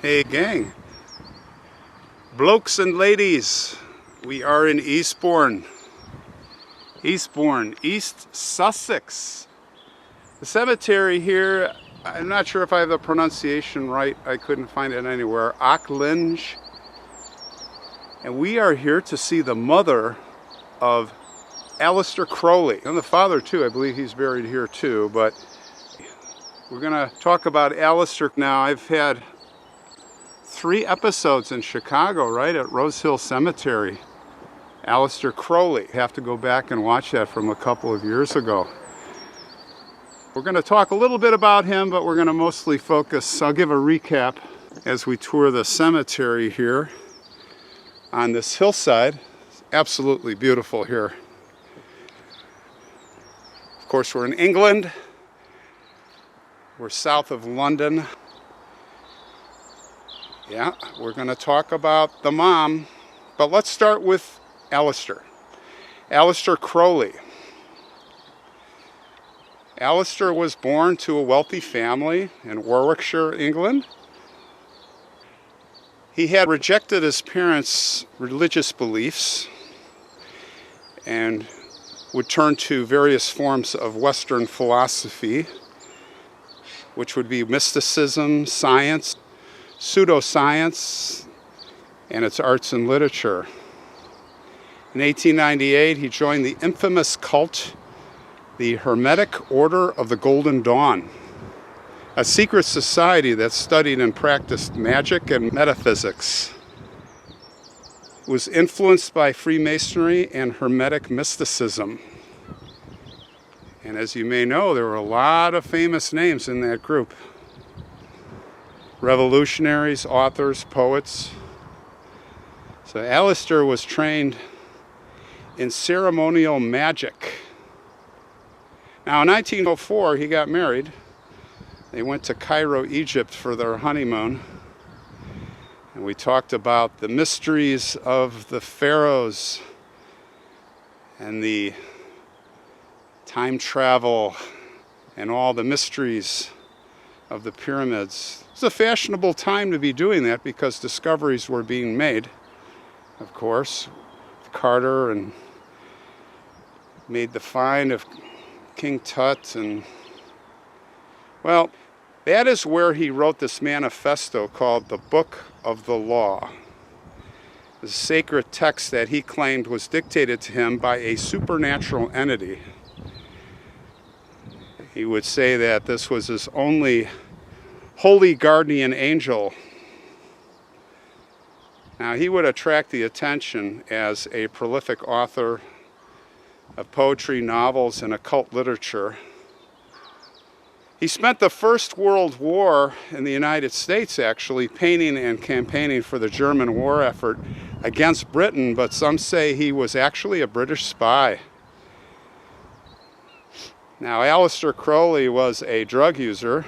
Hey gang, blokes and ladies, we are in Eastbourne, East Sussex. The cemetery here, I'm not sure if I have the pronunciation right, I couldn't find it anywhere, Auckland. And we are here to see the mother of Aleister Crowley, and the father too. I believe he's buried here too, but we're going to talk about Aleister now. I've had 3 episodes in Chicago, right at Rose Hill Cemetery. Aleister Crowley. Have to go back and watch that from a couple of years ago. We're going to talk a little bit about him, but we're going to mostly focus, I'll give a recap as we tour the cemetery here on this hillside. It's absolutely beautiful here. Of course, we're in England. We're south of London. Yeah, we're going to talk about the mom, but let's start with Aleister. Aleister Crowley. Aleister was born to a wealthy family in Warwickshire, England. He had rejected his parents' religious beliefs and would turn to various forms of Western philosophy, which would be mysticism, science, pseudoscience, and its arts and literature. In 1898, he joined the infamous cult, the Hermetic Order of the Golden Dawn, a secret society that studied and practiced magic and metaphysics. It was influenced by Freemasonry and Hermetic mysticism. And as you may know, there were a lot of famous names in that group. Revolutionaries, authors, poets. So Aleister was trained in ceremonial magic. Now in 1904 he got married. They went to Cairo, Egypt for their honeymoon. And we talked about the mysteries of the pharaohs and the time travel and all the mysteries of the pyramids. It's a fashionable time to be doing that because discoveries were being made, of course. Carter and made the find of King Tut, and well, that is where he wrote this manifesto called the Book of the Law. The sacred text that he claimed was dictated to him by a supernatural entity. He would say that this was his only holy guardian angel. Now, he would attract the attention as a prolific author of poetry, novels, and occult literature. He spent the First World War in the United States, actually, painting and campaigning for the German war effort against Britain, but some say he was actually a British spy. Now, Aleister Crowley was a drug user,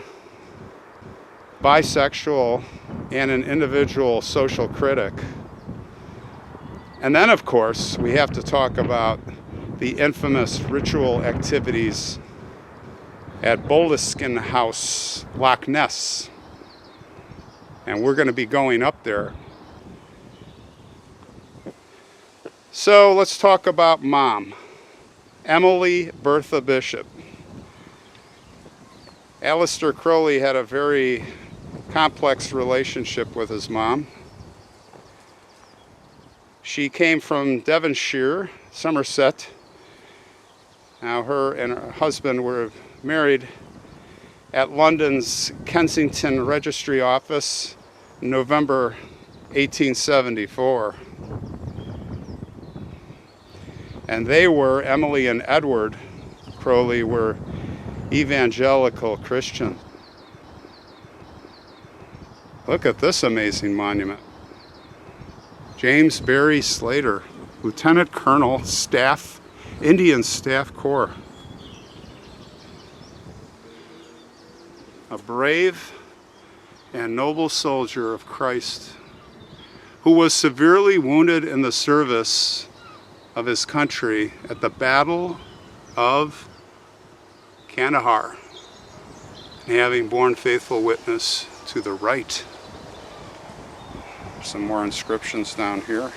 bisexual, and an individual social critic. And then, of course, we have to talk about the infamous ritual activities at Boleskine House, Loch Ness. And we're going to be going up there. So let's talk about Mom, Emily Bertha Bishop. Aleister Crowley had a very complex relationship with his mom. She came from Devonshire, Somerset. Now her and her husband were married at London's Kensington Registry Office in November 1874. And they were, Emily and Edward Crowley were evangelical Christian. Look at this amazing monument. James Barry Slater, Lieutenant Colonel, Staff, Indian Staff Corps. A brave and noble soldier of Christ who was severely wounded in the service of his country at the Battle of Kandahar, having borne faithful witness to the right Some more inscriptions down here.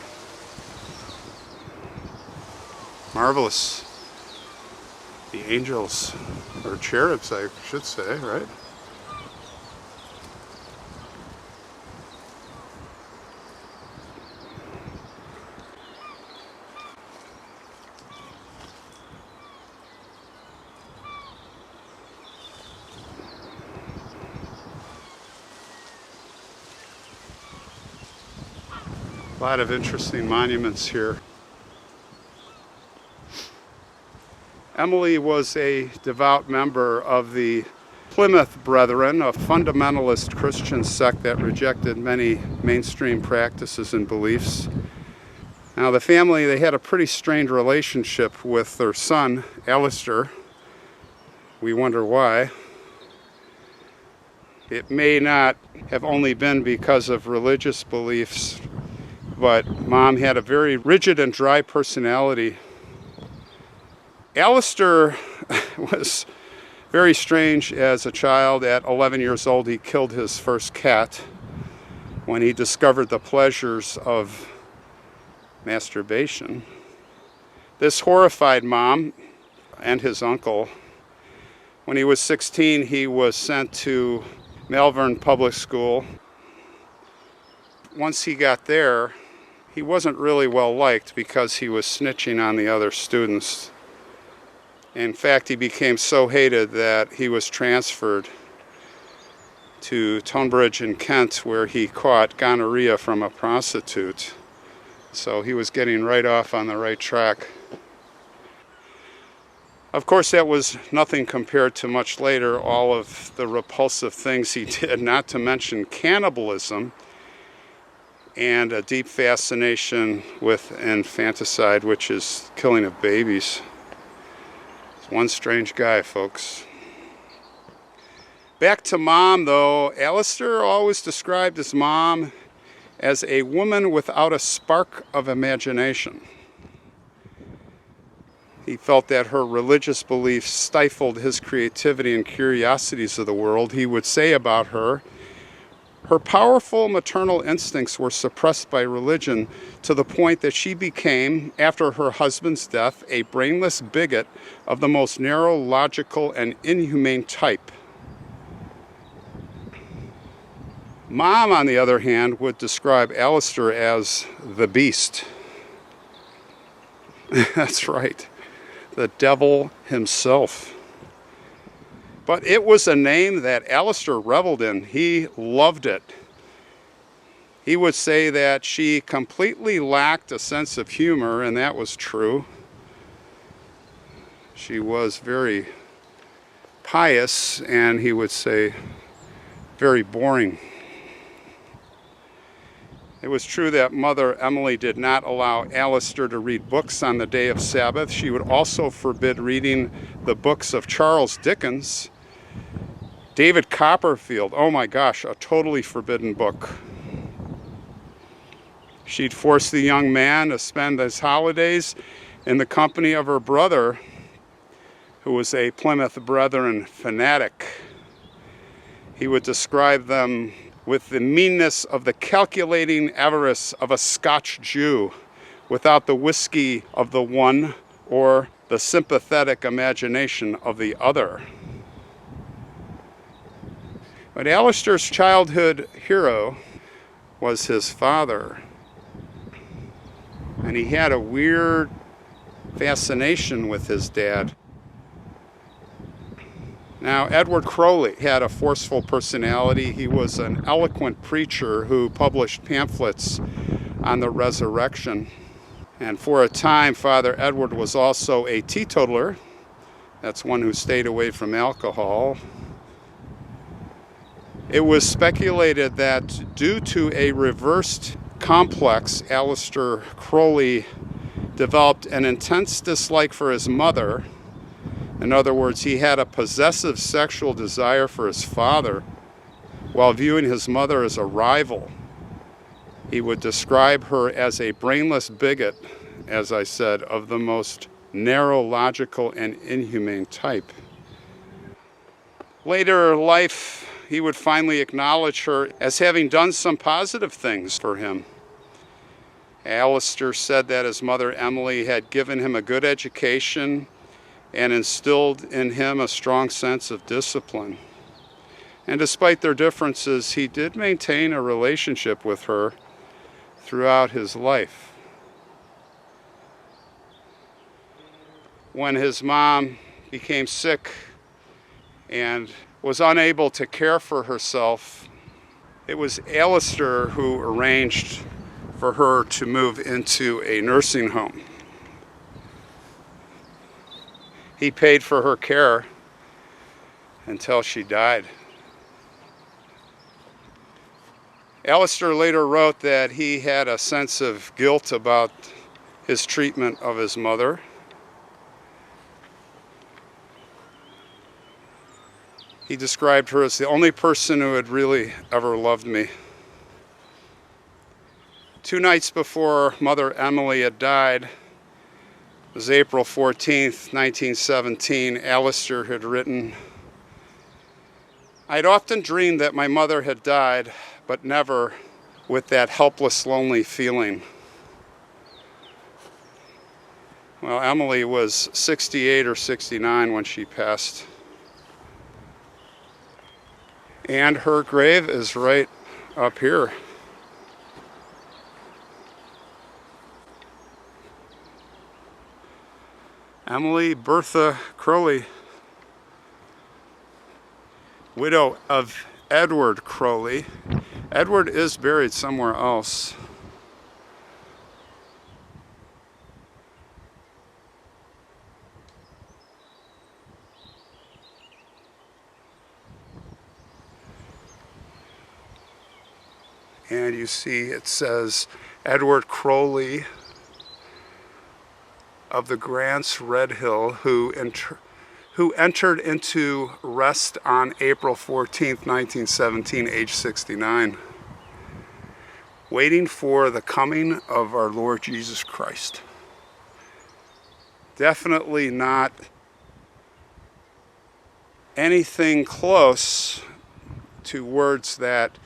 Marvelous. The angels, or cherubs, I should say, right? A lot of interesting monuments here. Emily was a devout member of the Plymouth Brethren, a fundamentalist Christian sect that rejected many mainstream practices and beliefs. Now the family, they had a pretty strained relationship with their son, Aleister. We wonder why. It may not have only been because of religious beliefs, but Mom had a very rigid and dry personality. Aleister was very strange as a child. At 11 years old, he killed his first cat when he discovered the pleasures of masturbation. This horrified Mom and his uncle. When he was 16, he was sent to Malvern Public School. Once he got there, he wasn't really well liked because he was snitching on the other students. In fact, he became so hated that he was transferred to Tonbridge in Kent, where he caught gonorrhea from a prostitute. So he was getting right off on the right track. Of course, that was nothing compared to much later, all of the repulsive things he did, not to mention cannibalism and a deep fascination with infanticide, which is killing of babies. It's one strange guy, folks. Back to Mom, though. Aleister always described his mom as a woman without a spark of imagination. He felt that her religious beliefs stifled his creativity and curiosities of the world. He would say about her, her powerful maternal instincts were suppressed by religion to the point that she became, after her husband's death, a brainless bigot of the most narrow, logical, and inhumane type. Mom, on the other hand, would describe Aleister as the beast. That's right, the devil himself. But it was a name that Aleister reveled in. He loved it. He would say that she completely lacked a sense of humor, and that was true. She was very pious, and he would say very boring. It was true that Mother Emily did not allow Aleister to read books on the day of Sabbath. She would also forbid reading the books of Charles Dickens. David Copperfield, oh my gosh, a totally forbidden book. She'd force the young man to spend his holidays in the company of her brother, who was a Plymouth Brethren fanatic. He would describe them with the meanness of the calculating avarice of a Scotch Jew, without the whiskey of the one or the sympathetic imagination of the other. But Aleister's childhood hero was his father. And he had a weird fascination with his dad. Now, Edward Crowley had a forceful personality. He was an eloquent preacher who published pamphlets on the resurrection. And for a time, Father Edward was also a teetotaler. That's one who stayed away from alcohol. It was speculated that due to a reversed complex, Aleister Crowley developed an intense dislike for his mother. In other words, he had a possessive sexual desire for his father while viewing his mother as a rival. He would describe her as a brainless bigot, as I said, of the most narrow, logical, and inhumane type. Later life he would finally acknowledge her as having done some positive things for him. Aleister said that his mother Emily had given him a good education and instilled in him a strong sense of discipline. And despite their differences, he did maintain a relationship with her throughout his life. When his mom became sick and was unable to care for herself, it was Aleister who arranged for her to move into a nursing home. He paid for her care until she died. Aleister later wrote that he had a sense of guilt about his treatment of his mother. He described her as the only person who had really ever loved me. 2 nights before Mother Emily had died, it was April 14th, 1917, Aleister had written, "I'd often dreamed that my mother had died, but never with that helpless, lonely feeling." Well, Emily was 68 or 69 when she passed. And her grave is right up here. Emily Bertha Crowley, widow of Edward Crowley. Edward is buried somewhere else. And you see it says Edward Crowley of the Grants Redhill, who entered into rest on April 14th, 1917, age 69, waiting for the coming of our Lord Jesus Christ. Definitely not anything close to words that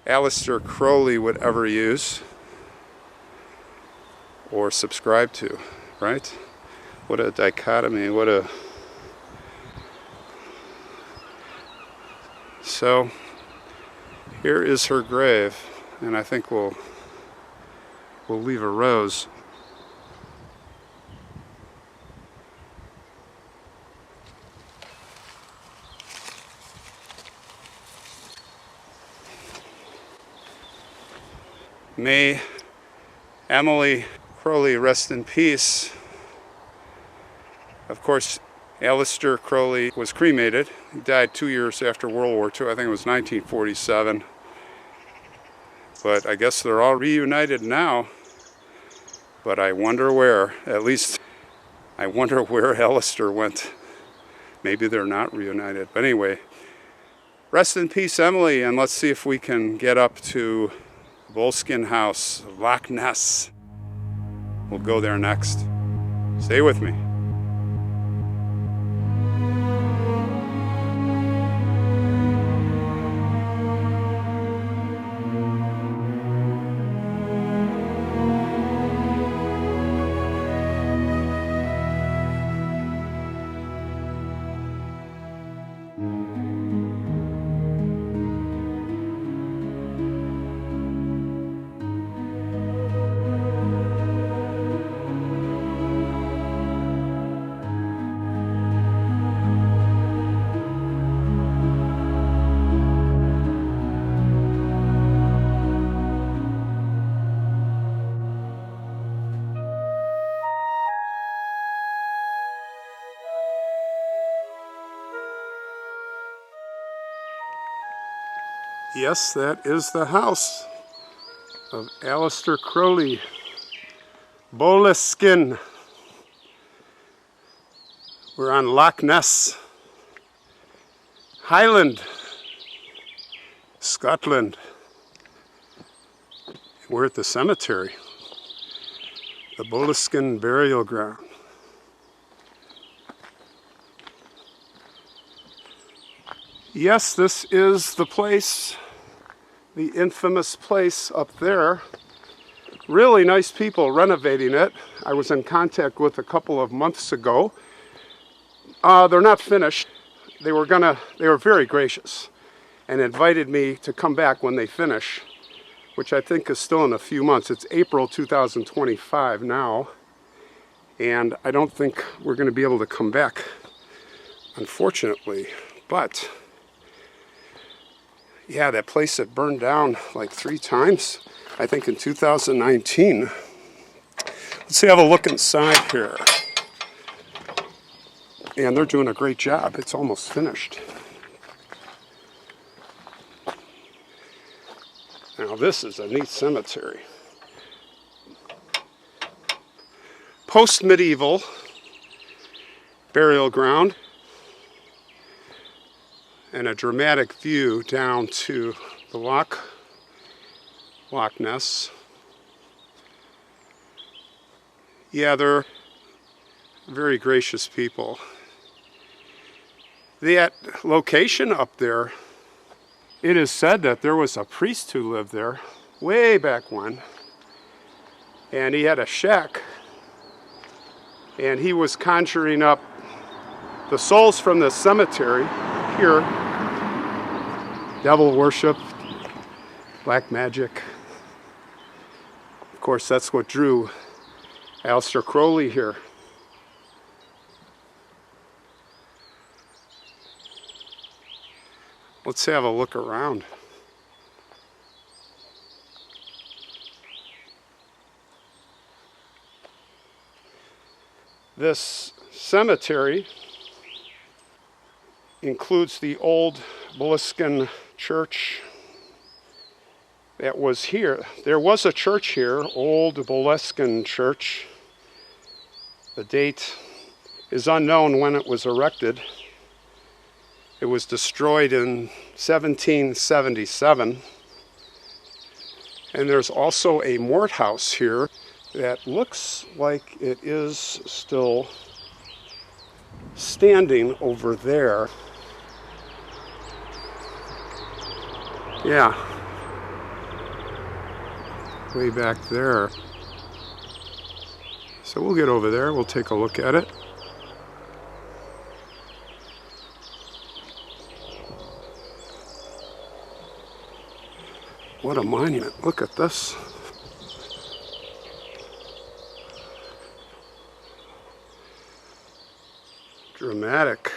Aleister Crowley would ever use or subscribe to, right? What a dichotomy, what a... So, here is her grave, and I think we'll leave a rose. May Emily Crowley rest in peace. Of course, Aleister Crowley was cremated. He died 2 years after World War II. I think it was 1947. But I guess they're all reunited now. But I wonder where. At least I wonder where Aleister went. Maybe they're not reunited. But anyway, rest in peace, Emily, and let's see if we can get up to Boleskine house, Loch Ness. We'll go there next. Stay with me. Yes, that is the house of Aleister Crowley, Boleskine. We're on Loch Ness, Highlands, Scotland. We're at the cemetery, the Boleskine burial ground. Yes, this is the place, the infamous place up there. Really nice people renovating it. I was in contact with a couple of months ago. They're not finished. They were very gracious and invited me to come back when they finish, which I think is still in a few months. It's April 2025 now, and I don't think we're going to be able to come back, unfortunately. But yeah, that place that burned down like 3 times, I think in 2019. Let's have a look inside here. And they're doing a great job. It's almost finished. Now this is a neat cemetery. Post-medieval burial ground. And a dramatic view down to the Loch Ness. Yeah, they're very gracious people. That location up there, it is said that there was a priest who lived there way back when, and he had a shack, and he was conjuring up the souls from the cemetery here. Devil worship, black magic. Of course, that's what drew Aleister Crowley here. Let's have a look around. This cemetery includes the old Boleskine church that was here. There was a church here, old Boleskine church. The date is unknown when it was erected. It was destroyed in 1777. And there's also a mort house here that looks like it is still standing over there. Yeah, way back there. So we'll get over there, we'll take a look at it. What a monument, look at this. Dramatic.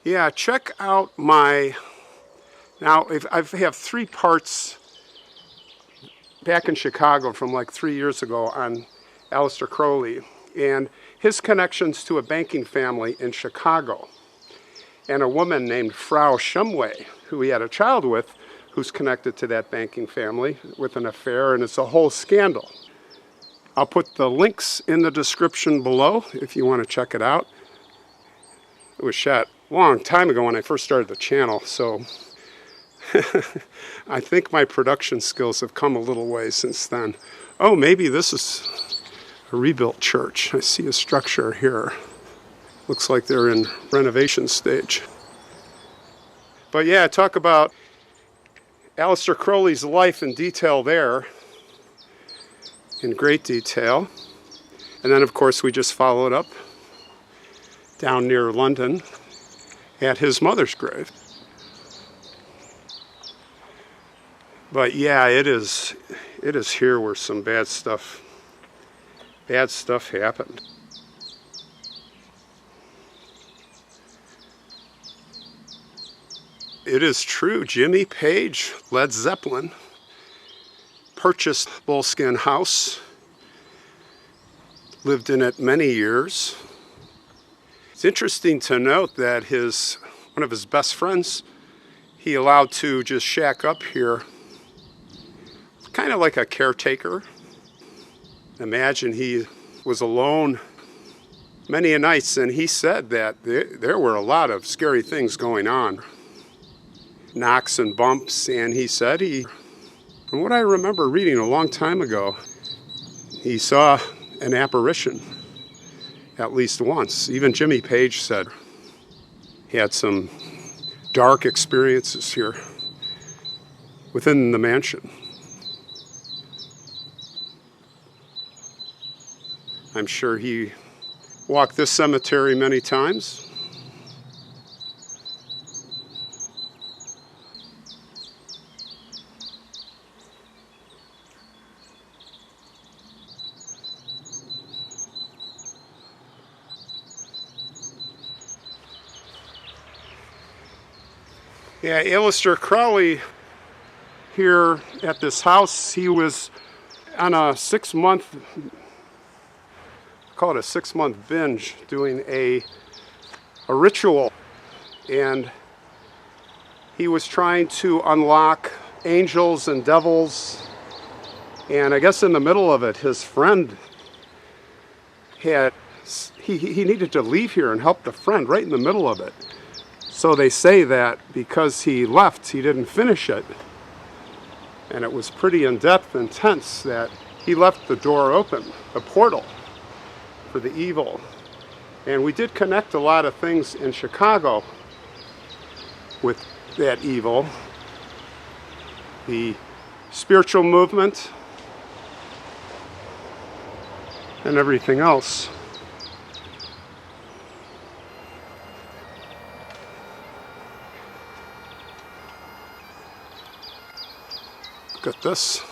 Yeah, check out my, now I have 3 parts back in Chicago from like 3 years ago on Aleister Crowley and his connections to a banking family in Chicago, and a woman named Frau Shumway, who he had a child with, who's connected to that banking family with an affair, and it's a whole scandal. I'll put the links in the description below if you want to check it out. It was shot a long time ago when I first started the channel, so I think my production skills have come a little way since then. Oh, maybe this is a rebuilt church. I see a structure here. Looks like they're in renovation stage. But yeah, talk about Aleister Crowley's life in detail there, in great detail. And then of course we just followed up down near London at his mother's grave. But yeah, it is here where some bad stuff happened. It is true, Jimmy Page, Led Zeppelin, purchased Boleskine House, lived in it many years. It's interesting to note that one of his best friends, he allowed to just shack up here, kind of like a caretaker. Imagine he was alone many a nights, and he said that there were a lot of scary things going on. Knocks and bumps, and he said from what I remember reading a long time ago, he saw an apparition at least once. Even Jimmy Page said He had some dark experiences here within the mansion. I'm sure he walked this cemetery many times. Yeah, Aleister Crowley here at this house, he was on a 6-month, call it a 6-month binge, doing a ritual, and he was trying to unlock angels and devils, and I guess in the middle of it, his friend he needed to leave here and help the friend right in the middle of it. So they say that because he left, he didn't finish it. And it was pretty in-depth and tense that he left the door open, a portal for the evil. And we did connect a lot of things in Chicago with that evil. The spiritual movement and everything else. Look at this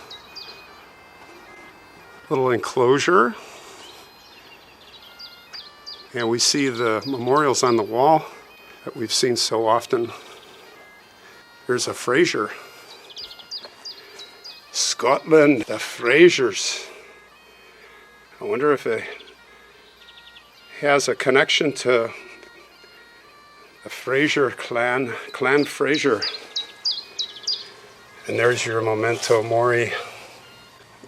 little enclosure, and we see the memorials on the wall that we've seen so often. Here's a Fraser. Scotland, the Frasers. I wonder if it has a connection to the Fraser clan, Clan Fraser. And there's your memento mori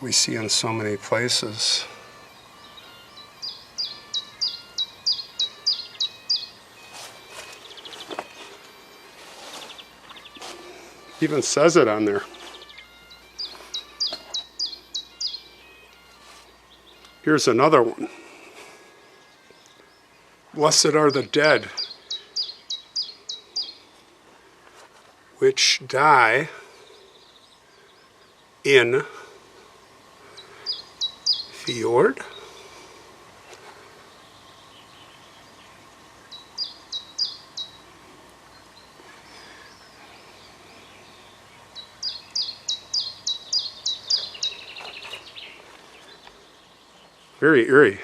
we see in so many places. Even says it on there. Here's another one. Blessed are the dead, which die in fjord. Very eerie.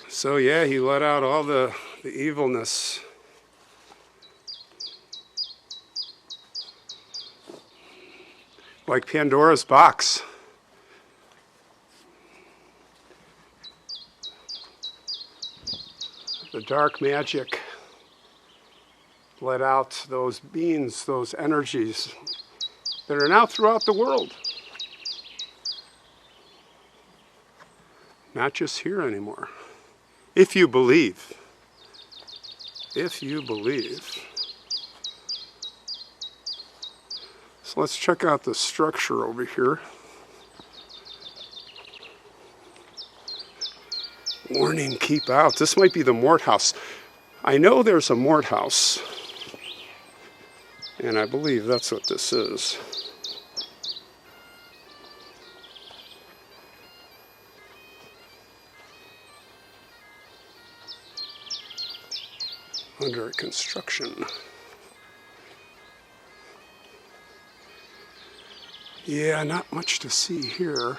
So yeah, he let out all the evilness. Like Pandora's box. The dark magic let out those beings, those energies that are now throughout the world. Not just here anymore. If you believe. If you believe. So let's check out the structure over here. Warning, keep out. This might be the Mort House. I know there's a Mort House. And I believe that's what this is. Under construction. Yeah, not much to see here.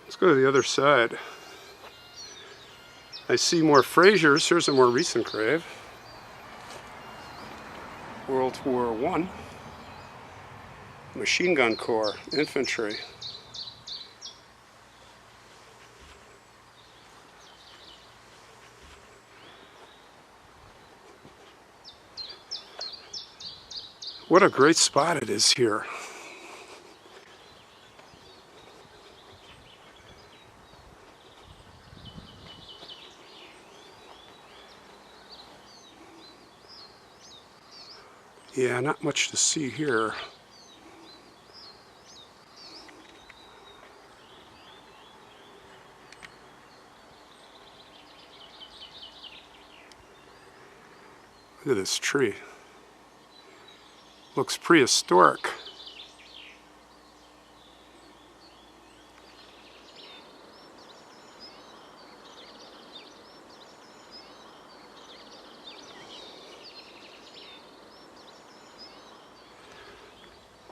Let's go to the other side. I see more Frasers. Here's a more recent grave. World War I. Machine Gun Corps, infantry. What a great spot it is here. Yeah, not much to see here. Look at this tree. Looks prehistoric.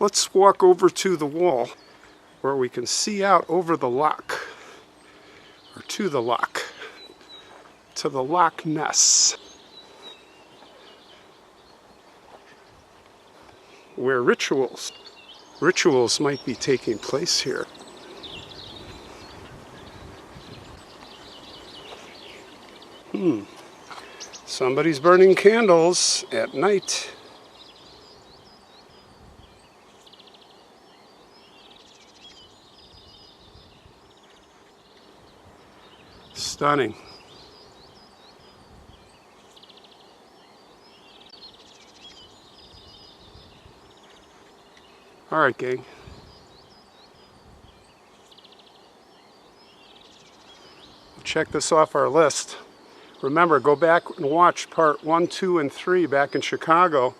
Let's walk over to the wall where we can see out over the loch, or to the loch, to the Loch Ness, where rituals might be taking place here. Somebody's burning candles at night. Stunning. All right, gang. Check this off our list. Remember, go back and watch part 1, 2, and 3 back in Chicago,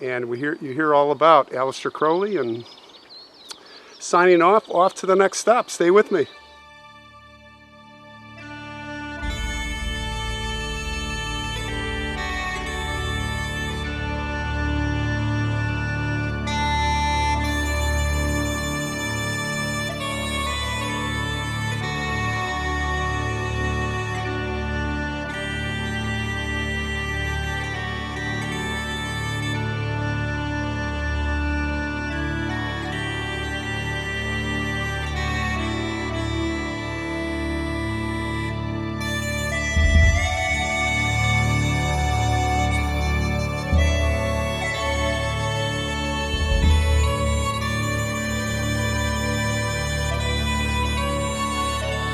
and you hear all about Aleister Crowley. And signing off to the next stop. Stay with me.